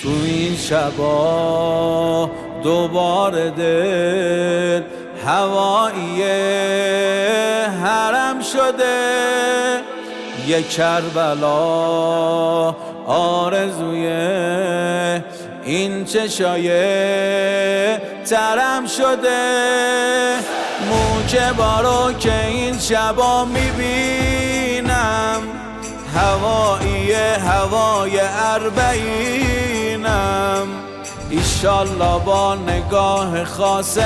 تو این شبا دوباره دل هوایی حرم شده، یه کربلا آرزوی این چشای ترم شده. موکه بارو که این شبا میبینم، هوای اربعینم. ایشالله با نگاه خاص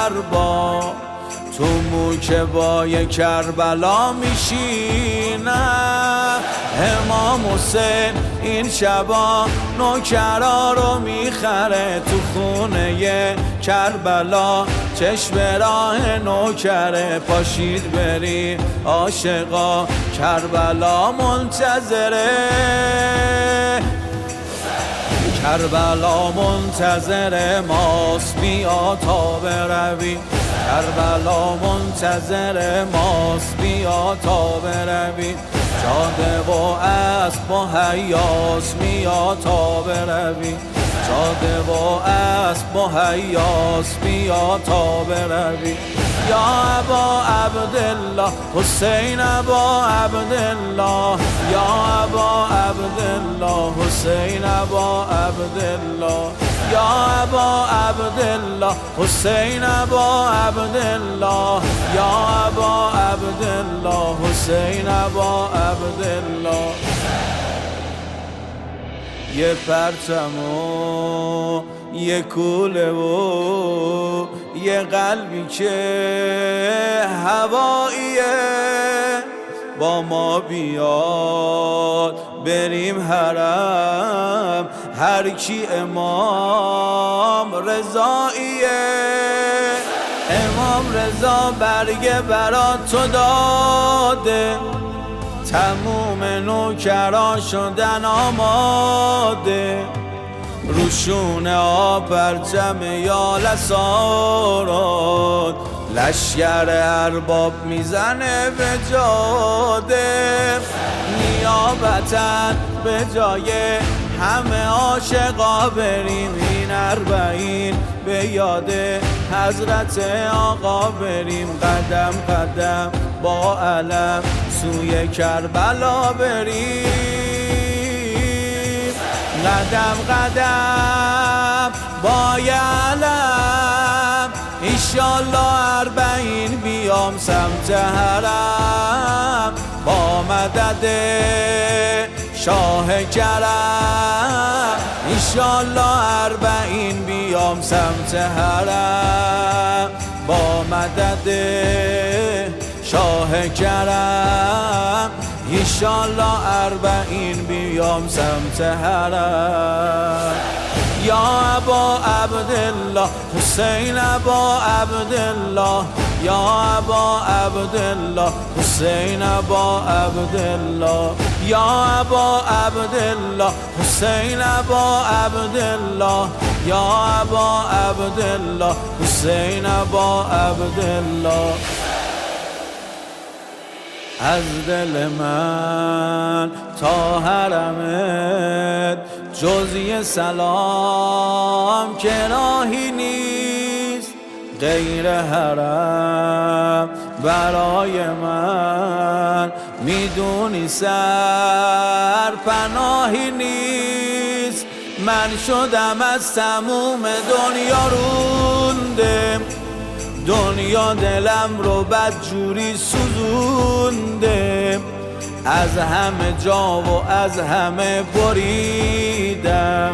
اربا تو موکه با یک کربلا میشینم. امام حسین این شبا نوکرا رو میخره تو خونه کربلا. چشم راه نوکره پاشید بریم عاشقا، کربلا منتظره، کربلا منتظر ماست، بیا تا برویم. کربلا منتظر ماست، بیا تا برویم. جاده و اسب و هیاس، بیا تا برویم. جاده و اسب و هیاس، بیا تا برویم. یا ابا عبدالله حسین ابا عبدالله، یا ابا عبدالله حسین ابا عبدالله، یا ابا عبدالله حسین ابا عبدالله، یا ابا عبدالله حسین ابا عبدالله. یه پرچم و یه کوله و یه قلبی که هواییه، با ما بیاد بریم حرم، هر کی امام رضاییه. امام رضا برگه برا تو داده، تموم نوکرا شدن آماده، روشون پرچم یا لسارات، لشگر ارباب میزنه به جاده. نیابتن به جای همه عاشقا بریم این اربعین، به یاد حضرت آقا بریم. قدم قدم با علم سوی کربلا بریم، قدم قدم با علم. ایشالله اربعین بیام سمت حرم، با مدد شاه کرم. ایشالله اربعین بیام سمت حرم، با مدد شاه کرم. ایشالله اربعین بیام سمت حرم. یا ابا عبدالله حسین ابا عبدالله، یا ابا عبدالله حسین ابا عبدالله، یا ابا عبدالله حسین ابا عبدالله، یا ابا عبدالله حسین ابا عبدالله. از دل من تا حرمت جز یه سلام که راهی نیست، غیر حرم برای من میدونی سر پناهی نیست. من شدم از تموم دنیا رونده، دنیا دلم رو بدجوری سوزونده، از همه جا و از همه بریدم،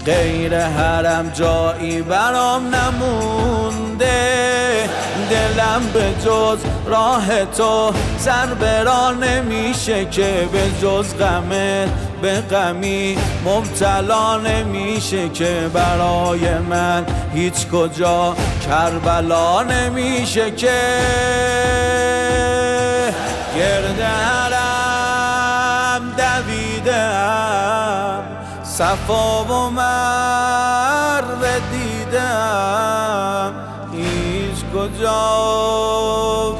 غیر حرم جایی برام نمونده. دلم به جز راه تو سر برا نمیشه که، به جز غمت به غمی مبتلا نمیشه که. برای من هیچ کجا کربلا نمیشه که، گرد حرم دویدم، صفا و مروه دیدم، هیچ کجا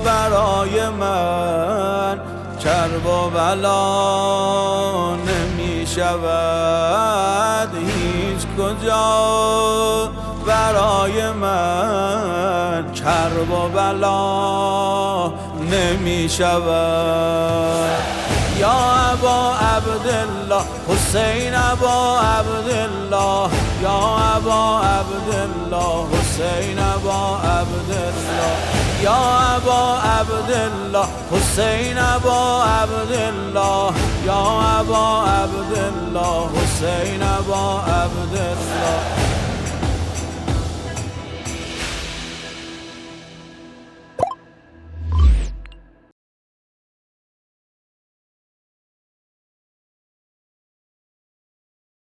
برای من کرب و بلا نمی شود شود هیچ کجا برای من کرب و بلا نمی شود. یا ابا عبدالله حسین ابا عبدالله، یا ابا عبدالله حسین ابا عبدالله، یا ابا عبدالله حسین ابا عبدالله، یا ابا عبدالله حسین ابا عبدالله.